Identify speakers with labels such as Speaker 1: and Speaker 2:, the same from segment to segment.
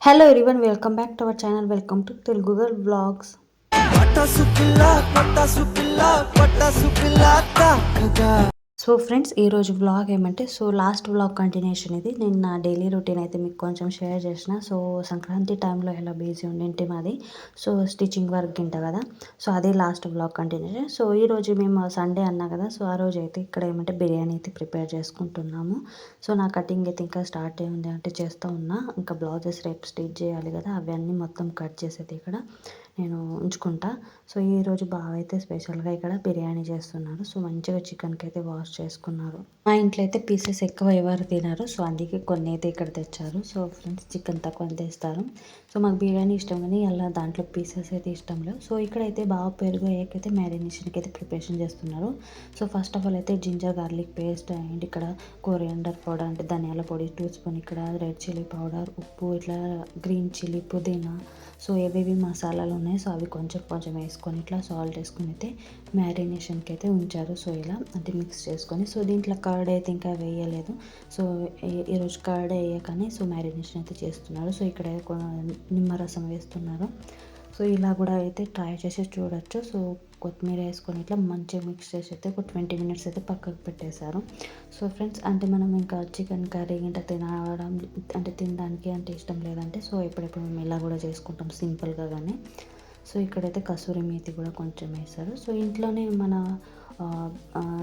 Speaker 1: Hello everyone, welcome back to our channel. Welcome to Telugu girl vlogs. So friends, ఈరోజు vlog ఏమంటే last vlog continuation ఇది. నేను నా daily routine అయితే మీకు కొంచెం షేర్ చేసిన. సో సంక్రాంతి టైంలో ఎలా బిజీ ఉండింటి మాది. సో స్టిచ్చింగ్ వర్క్ ఇంట కదా. సో అదే లాస్ట్ వ్లాగ్ కంటిన్యూషన్. సో ఈరోజు మేము సండే అన్నా కదా. సో ఆ రోజు అయితే ఇక్కడ ఏమంటే బిర్యానీ అయితే ప్రిపేర్ చేసుకుంటున్నాము. సో నా కటింగ్ అయితే ఇంకా స్టార్ట్ అయ్యింది అంటే చేస్తూ ఉన్నా. ఇంకా బ్లౌజెస్ రేపు స్టిచ్ చేయాలి కదా, అవన్నీ మొత్తం కట్ చేసేది ఇక్కడ నేను ఉంచుకుంటా. సో ఈరోజు బాగా అయితే స్పెషల్గా ఇక్కడ బిర్యానీ చేస్తున్నారు. సో మంచిగా చికెన్కి అయితే వాష్ చేసుకున్నారు. మా ఇంట్లో అయితే పీసెస్ ఎక్కువ ఎవరు తినారు. సో అందుకే కొన్ని అయితే ఇక్కడ తెచ్చారు. సో ఫ్రెండ్స్, చికెన్ తక్కువ తెస్తారు. సో మాకు బిర్యానీ ఇష్టం కానీ అలా దాంట్లో పీసెస్ అయితే ఇష్టం లేవు. సో ఇక్కడైతే బాగా పెరుగు అయ్యాకైతే మ్యారినేషన్కి అయితే ప్రిపరేషన్ చేస్తున్నారు. సో ఫస్ట్ ఆఫ్ ఆల్ అయితే జింజర్ గార్లిక్ పేస్ట్ అండ్ ఇక్కడ కొరియాండర్ పౌడర్ అంటే ధనియాల పొడి 2 స్పూన్, ఇక్కడ రెడ్ చిల్లీ పౌడర్, ఉప్పు, ఇట్లా గ్రీన్ చిల్లీ, పుదీనా, సో ఏవేవి మసాలాలు ఉన్నాయి సో అవి కొంచెం కొంచెం వేసుకొని ఇట్లా సాల్ట్ వేసుకొని అయితే మ్యారినేషన్కి అయితే ఉంచారు. సో ఇలా అంటే మిక్స్ చేసుకొని, సో దీంట్లో కర్డ్ అయితే ఇంకా వేయలేదు. సో ఈరోజు కర్డ్ వేయకనే సో మ్యారినేషన్ అయితే చేస్తున్నారు. సో ఇక్కడ నిమ్మరసం వేస్తున్నారు. సో ఇలా కూడా అయితే ట్రై చేసి చూడొచ్చు. సో కొత్తిమీర వేసుకొని ఇట్లా మంచిగా మిక్స్ చేసి అయితే ఒక 20 మినిట్స్ అయితే పక్కకు పెట్టేశారు. సో ఫ్రెండ్స్, అంటే మనం ఇంకా చికెన్ కర్రీ ఇంట తినడం అంటే తినడానికి అంటే ఇష్టం లేదంటే సో ఎప్పుడెప్పుడు మేము ఇలా కూడా చేసుకుంటాం సింపుల్గా. కానీ సో ఇక్కడైతే కసూరి మేతి కూడా కొంచెం వేశారు. సో ఇంట్లోనే మన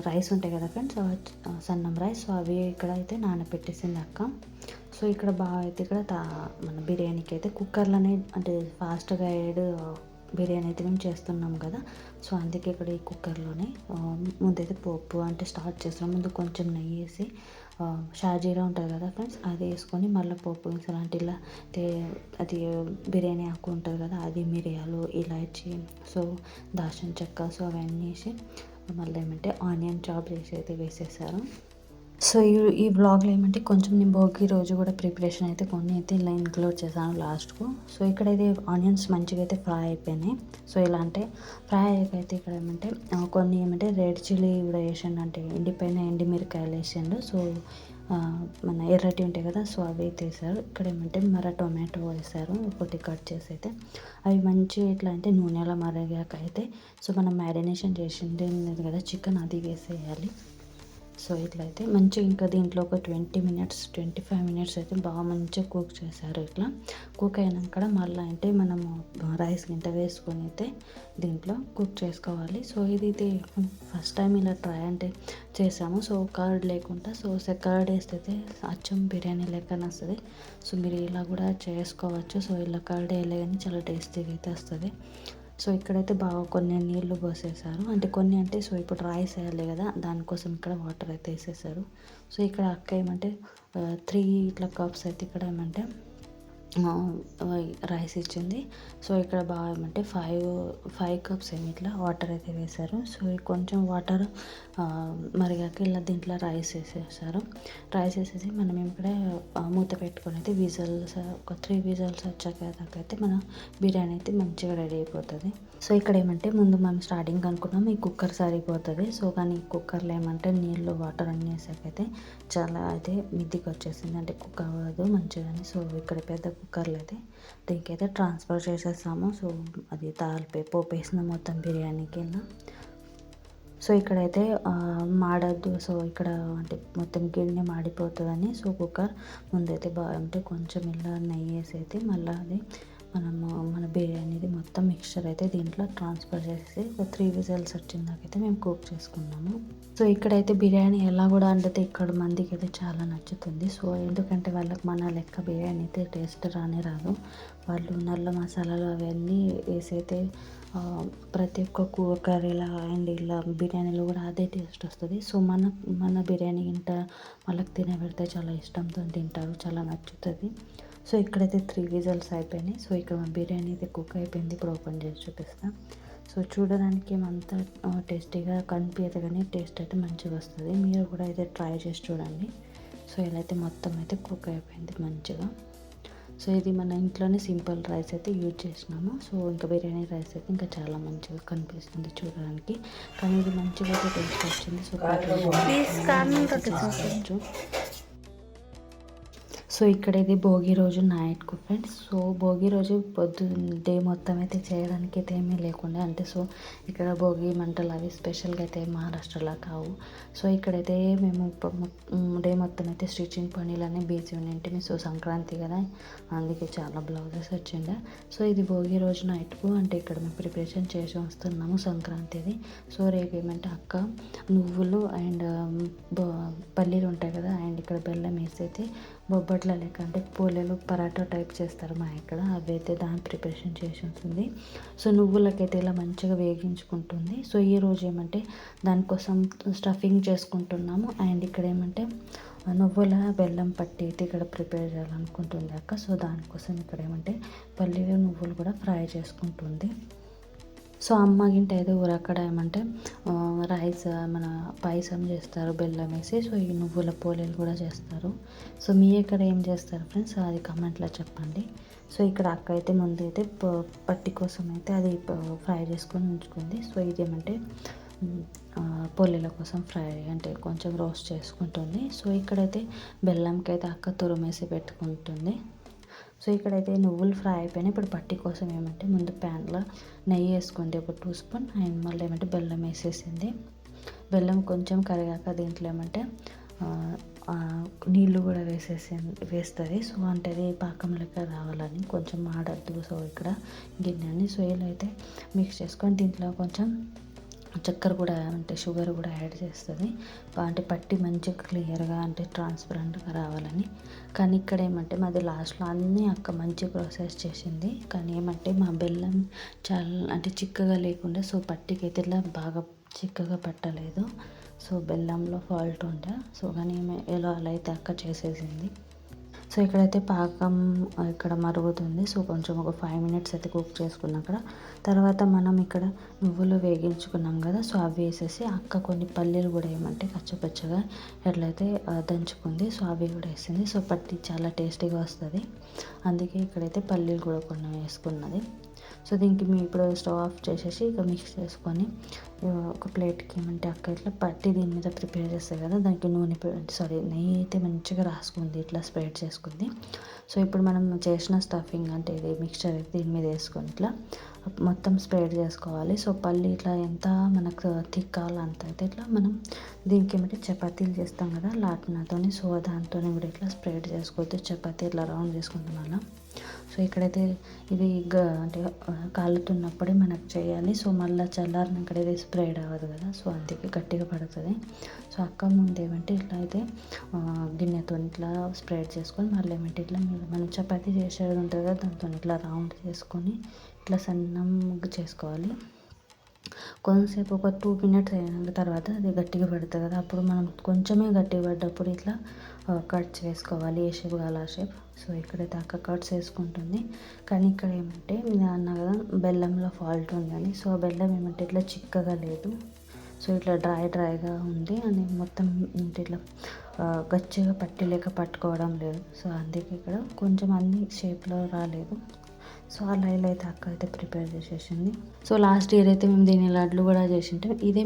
Speaker 1: రైస్ ఉంటాయి కదా ఫ్రెండ్స్, సన్నం రైస్. సో అవి ఇక్కడ అయితే నానబెట్టేసింది అక్క. సో ఇక్కడ బాగా అయితే ఇక్కడ మన బిర్యానీకి అయితే కుక్కర్లోనే అంటే ఫాస్ట్గా బిర్యానీ అయితే మేము చేస్తున్నాం కదా. సో అందుకే ఇక్కడ ఈ కుక్కర్లోనే ముందైతే పోపు అంటే స్టార్ట్ చేస్తాం. ముందు కొంచెం నెయ్యి వేసి షాజీరా ఉంటుంది కదా ఫ్రెండ్స్, అది వేసుకొని మళ్ళీ పోపు గింజలు అంటే ఇలా అది బిర్యానీ ఆకు ఉంటుంది కదా, అది మిరియాలు, ఇలాచి, సో దాల్చిన చెక్క, సో అవన్నీ వేసి మళ్ళీ ఏమంటే ఆనియన్ చాప్ చేసి అయితే వేసేసారు. సో ఈ వ్లాగ్లో ఏమంటే కొంచెం నేను భోగి రోజు కూడా ప్రిపరేషన్ అయితే కొన్ని అయితే ఇలా ఇంక్లూడ్ చేశాను లాస్ట్కు. సో ఇక్కడైతే ఆనియన్స్ మంచిగా అయితే ఫ్రై అయిపోయినాయి. సో ఇలా అంటే ఫ్రై అయ్యాకైతే ఇక్కడ ఏమంటే కొన్ని ఏమంటే రెడ్ చిల్లీ కూడా వేసిండు, అంటే ఎండిపోయిన ఎండిమిరకాయలు వేసిండు. సో మన ఎర్రటి ఉంటాయి కదా, సో అవి అయితే వేసారు. ఇక్కడ ఏమంటే టొమాటో వేసారు ఒకటి కట్ చేసి అయితే. అవి మంచిగా ఎట్లా అంటే నూనెలో మరిగాక అయితే సో మనం మ్యారినేషన్ చేసింది కదా చికెన్, అది వేసేయాలి. సో ఇట్లయితే మంచిగా ఇంకా దీంట్లో ఒక 20 మినిట్స్ 25 మినిట్స్ అయితే బాగా మంచిగా కుక్ చేశారు. ఇట్లా కుక్ అయినాక మళ్ళీ అంటే మనము రైస్ గింట వేసుకొని అయితే దీంట్లో కుక్ చేసుకోవాలి. సో ఇది ఫస్ట్ టైం ఇలా ట్రై అంటే చేసాము. సో కర్డ్ లేకుండా సో కర్డ్ వేస్తే అచ్చం బిర్యానీ లెక్కన వస్తుంది. సో మీరు ఇలా కూడా చేసుకోవచ్చు. సో ఇలా కర్డ్ వేయలే కానీ చాలా టేస్టీగా అయితే వస్తుంది. సో ఇక్కడైతే బాగా కొన్ని నీళ్లు పోసేసారు, అంటే కొన్ని అంటే సో ఇప్పుడు రైస్ వేయాలి కదా, దానికోసం ఇక్కడ వాటర్ అయితే వేసేసారు. సో ఇక్కడ అక్క ఏమంటే 3 ఇట్లా కప్స్ అయితే ఇక్కడ ఏమంటే రైస్ ఇచ్చింది. సో ఇక్కడ బాగా ఏమంటే 5 కప్స్ ఏమి ఇట్లా వాటర్ అయితే వేశారు. సో కొంచెం వాటర్ మరిగాక ఇలా దీంట్లో రైస్ వేసేసారు. రైస్ వేసేసి మనం ఇక్కడ మూత పెట్టుకొని అయితే విజల్స్ ఒక 3 విజల్స్ వచ్చాక దాకైతే మన బిర్యానీ అయితే మంచిగా రెడీ అయిపోతుంది. సో ఇక్కడ ఏమంటే ముందు మనం స్టార్టింగ్ అనుకున్నాం ఈ కుక్కర్ సరిపోతుంది. సో కానీ ఈ కుక్కర్లో ఏమంటే నీళ్ళు వాటర్ అన్నీ వేసాకైతే చాలా అయితే మిద్దికి వచ్చేసింది, అంటే కుక్ అవ్వదు మంచిగాని. సో ఇక్కడ పెద్ద కుక్కర్లో అయితే దీనికైతే ట్రాన్స్ఫర్ చేసేస్తాము. సో అది పోపు వేసిన మొత్తం బిర్యానీ కింద. సో ఇక్కడైతే మాడద్దు, సో ఇక్కడ అంటే మొత్తం గిన్నె మాడిపోతుందని సో కుక్కర్ ముందైతే బాగా అంటే కొంచెం ఇలా నెయ్యి వేసి అయితే మళ్ళీ అది మనము మన బిర్యానీది మొత్తం మిక్స్చర్ అయితే దీంట్లో ట్రాన్స్ఫర్ చేసి ఒక 3 విజిల్స్ వచ్చిందాకైతే మేము కుక్ చేసుకున్నాము. సో ఇక్కడైతే బిర్యానీ ఎలా కూడా వండితే ఇక్కడ మందికి అయితే చాలా నచ్చుతుంది. సో ఎందుకంటే వాళ్ళకి మన లెక్క బిర్యానీ అయితే టేస్ట్ రాదు. వాళ్ళు నల్ల మసాలాలు అవన్నీ వేసి అయితే ప్రతి ఒక్క కర్రీలా అండ్ ఇలా బిర్యానీలో కూడా అదే టేస్ట్ వస్తుంది. సో మన బిర్యానీ ఇంట వాళ్ళకి తినబెడితే చాలా ఇష్టంతో తింటారు, చాలా నచ్చుతుంది. సో ఇక్కడైతే 3 విజిల్స్ అయిపోయినాయి. సో ఇక్కడ మా బిర్యానీ అయితే కుక్ అయిపోయింది. ఇప్పుడు ఓపెన్ చేసి చూపిస్తాను. సో చూడడానికి ఏమంతా టేస్టీగా కనిపించదు కానీ టేస్ట్ అయితే మంచిగా వస్తుంది. మీరు కూడా అయితే ట్రై చేసి చూడండి. సో ఇలా అయితే మొత్తం అయితే కుక్ అయిపోయింది మంచిగా. సో ఇది మన ఇంట్లోనే సింపుల్ రైస్ అయితే యూజ్ చేసినాము. సో ఇంకా బిర్యానీ రైస్ అయితే ఇంకా చాలా మంచిగా కనిపిస్తుంది చూడడానికి, కానీ ఇది మంచిగా అయితే టేస్ట్ వచ్చింది. సో చూడవచ్చు. సో ఇక్కడ ఇది భోగి రోజు నైట్కు ఫ్రెండ్స్. సో భోగి రోజు డే మొత్తం అయితే చేయడానికి అయితే ఏమీ లేకుండా, అంటే సో ఇక్కడ భోగి మంటలు అవి స్పెషల్గా అయితే మహారాష్ట్రలో కావు. సో ఇక్కడైతే మేము డే మొత్తం అయితే స్టిచ్చింగ్ పనులన్నీ బిజీ ఉండింటిమి. సో సంక్రాంతి కదా, అందుకే చాలా బ్లౌజెస్ వచ్చిండే. సో ఇది భోగి రోజు నైట్కు, అంటే ఇక్కడ మేము ప్రిపరేషన్ చేసి వస్తున్నాము సంక్రాంతిది. సో రేపు ఏమంటే అక్క నువ్వులు అండ్ పల్లీలు ఉంటాయి కదా, అండ్ ఇక్కడ బెల్లం వేసి అయితే బొబ్బట్ల లెక్క, అంటే పోలేలు పరాటా టైప్ చేస్తారు మా ఇక్కడ, అవి అయితే దాని ప్రిపరేషన్ చేసి ఉంటుంది. సో నువ్వులకైతే ఇలా మంచిగా వేగించుకుంటుంది. సో ఈరోజు ఏమంటే దానికోసం స్టఫింగ్ చేసుకుంటున్నాము. అండ్ ఇక్కడ ఏమంటే నువ్వుల బెల్లం పట్టి అయితే ఇక్కడ ప్రిపేర్ చేయాలనుకుంటుంది అక్క. సో దానికోసం ఇక్కడ ఏమంటే పల్లీలు నువ్వులు కూడా ఫ్రై చేసుకుంటుంది. సో అమ్మ గింట ఏదో ఊరక్కడ ఏమంటే రైస్ మన పాయసం చేస్తారు బెల్లం వేసి. సో ఈ నువ్వుల పోలేలు కూడా చేస్తారు. సో మీ ఇక్కడ ఏం చేస్తారు ఫ్రెండ్స్, అది కమెంట్లో చెప్పండి. సో ఇక్కడ అక్క అయితే ముందు అయితే పట్టి కోసం అయితే అది ఫ్రై చేసుకొని ఉంచుకుంది. సో ఇదేమంటే పోలేల కోసం ఫ్రై అంటే కొంచెం రోస్ట్ చేసుకుంటుంది. సో ఇక్కడైతే బెల్లంకి అయితే అక్క తురుమేసి పెట్టుకుంటుంది. సో ఇక్కడైతే నువ్వులు ఫ్రై అయిపోయినాయి. ఇప్పుడు పట్టి కోసం ఏమంటే ముందు ప్యాన్లో నెయ్యి వేసుకుంది ఒక 2 స్పూన్, అండ్ మళ్ళీ ఏమంటే బెల్లం వేసేసింది. బెల్లం కొంచెం కరిగాక దీంట్లో ఏమంటే నీళ్ళు కూడా వేస్తుంది. సో అంటే అది పాకం లెక్క రావాలని, కొంచెం మాడద్దు. సో ఇక్కడ గిన్నెని సో ఇలా అయితే మిక్స్ చేసుకొని దీంట్లో కొంచెం చక్కెర కూడా అంటే షుగర్ కూడా యాడ్ చేస్తుంది, అంటే పట్టి మంచిగా క్లియర్గా అంటే ట్రాన్స్పరెంట్గా రావాలని. కానీ ఇక్కడ ఏమంటే మాది లాస్ట్లో అన్నీ అక్క మంచి ప్రాసెస్ చేసింది. కానీ ఏమంటే మా బెల్లం చాలా అంటే చిక్కగా లేకుండా, సో పట్టికి అయితే ఇట్లా బాగా చిక్కగా పట్టలేదు. సో బెల్లంలో ఫాల్ట్ ఉండే. సో కానీ ఎలా అలా అయితే అక్క చేసేసింది. సో ఇక్కడైతే పాకం ఇక్కడ మరుగుతుంది. సో కొంచెం ఒక 5 మినిట్స్ అయితే కుక్ చేసుకున్నాక తర్వాత మనం ఇక్కడ నువ్వులు వేగించుకున్నాం కదా, సో అవి వేసేసి అక్క కొన్ని పల్లీలు కూడా ఏమంటే కచ్చపచ్చగా ఎట్లయితే దంచుకుంది. సో అవి కూడా వేసింది. సో పట్టి చాలా టేస్టీగా వస్తుంది, అందుకే ఇక్కడైతే పల్లీలు కూడా కొన్ని వేసుకున్నది. సో దీనికి మేము ఇప్పుడు స్టవ్ ఆఫ్ చేసేసి ఇక మిక్స్ చేసుకొని ఒక ప్లేట్కి ఏమంటే అక్క ఇట్లా పట్టి దీని మీద ప్రిపేర్ చేస్తాయి కదా, దానికి నెయ్యి అయితే మంచిగా రాసుకుంది, ఇట్లా స్ప్రెడ్ చేసుకుంది. సో ఇప్పుడు మనం చేసిన స్టఫింగ్ అంటే ఇది మిక్స్చర్ అయితే దీని మీద వేసుకొని ఇట్లా మొత్తం స్ప్రెడ్ చేసుకోవాలి. సో పల్లి ఇట్లా ఎంత మనకు థిక్ కావాలో అంత అయితే ఇట్లా మనం దీనికి ఏమంటే చపాతీలు చేస్తాం కదా లాట్నాతో, సో దాంతో కూడా ఇట్లా స్ప్రెడ్ చేసుకోవద్దు, చపాతీ ఇట్లా రౌండ్ చేసుకుంటాం అలా. సో ఇక్కడైతే ఇది అంటే కాలుతున్నప్పుడే మనకు చేయాలి. సో మళ్ళీ చల్లారినాక ఇది స్ప్రెడ్ అవ్వదు కదా, సో అందుకే గట్టిగా పడుతుంది. సో అక్క ముందు ఏమంటే ఇట్లా అయితే గిన్నెతో ఇట్లా స్ప్రెడ్ చేసుకొని మళ్ళీ ఏమంటే ఇట్లా మనం చపాతీ చేసేది ఉంటుంది కదా, దాంతో ఇట్లా రౌండ్ చేసుకొని ఇట్లా సన్నంగా చేసుకోవాలి. కొంతసేపు ఒక 2 మినిట్స్ అయిన తర్వాత అది గట్టిగా పడుతుంది కదా, అప్పుడు మనం కొంచెమే గట్టిగా పడ్డప్పుడు ఇట్లా కట్స్ వేసుకోవాలి, ఏ షేప్ కావాలి ఆ షేప్. సో ఇక్కడైతే అక్క కట్స్ వేసుకుంటుంది. కానీ ఇక్కడ ఏమంటే నేను అన్నా కదా బెల్లంలో ఫాల్ట్ ఉందని, సో బెల్లం ఏమంటే ఇట్లా చిక్కగా లేదు, సో ఇట్లా డ్రైగా ఉంది అని మొత్తం ఇట్లా గచ్చిగా పట్టి పట్టుకోవడం లేదు. సో అందుకే ఇక్కడ కొంచెం అన్ని షేప్లో రాలేదు. సో అలా ఇలా అయితే అక్క అయితే ప్రిపేర్ చేసేసింది. సో లాస్ట్ ఇయర్ అయితే మేము దీని లడ్లు కూడా చేసింటాం. ఇదే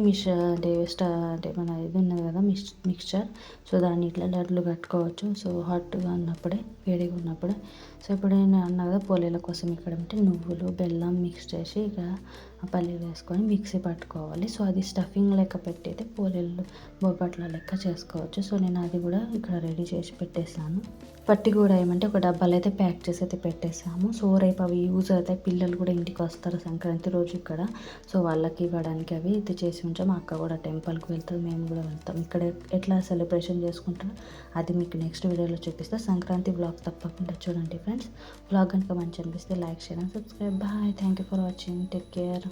Speaker 1: అంటే మన ఇది ఉన్నది కదా మిక్స్చర్, సో దాన్ని ఇట్లా లడ్లు కట్టుకోవచ్చు. సో హాట్గా ఉన్నప్పుడే, వేడిగా ఉన్నప్పుడే. సో ఇప్పుడు నేను అన్నా కదా పోలేల కోసం ఇక్కడ అంటే నువ్వులు బెల్లం మిక్స్ చేసి ఇక పల్లీలు వేసుకొని మిక్సీ పట్టుకోవాలి. సో అది స్టఫింగ్ లెక్క పెట్టి అయితే పోలేలు బొబ్బట్ల లెక్క చేసుకోవచ్చు. సో నేను అది కూడా ఇక్కడ రెడీ చేసి పెట్టేసాను. పట్టి కూడా ఏమంటే ఒక డబ్బాలు అయితే ప్యాక్ చేసి అయితే పెట్టేసాము. సో రేపు అవి యూజ్ అవుతాయి, పిల్లలు కూడా ఇంటికి వస్తారు సంక్రాంతి రోజు ఇక్కడ, సో వాళ్ళకి ఇవ్వడానికి అవి ఇది చేసి ఉంచాము. అక్క కూడా టెంపుల్కి వెళ్తాం, మేము కూడా వెళ్తాం. ఇక్కడ ఎట్లా సెలబ్రేషన్ చేసుకుంటాం అది మీకు నెక్స్ట్ వీడియోలో చూపిస్తా. సంక్రాంతి వ్లాగ్ తప్పకుండా చూడండి ఫ్రెండ్స్. వ్లాగ్ కనుక మంచి అనిపిస్తే like, share and subscribe. Bye, thank you for watching, take care.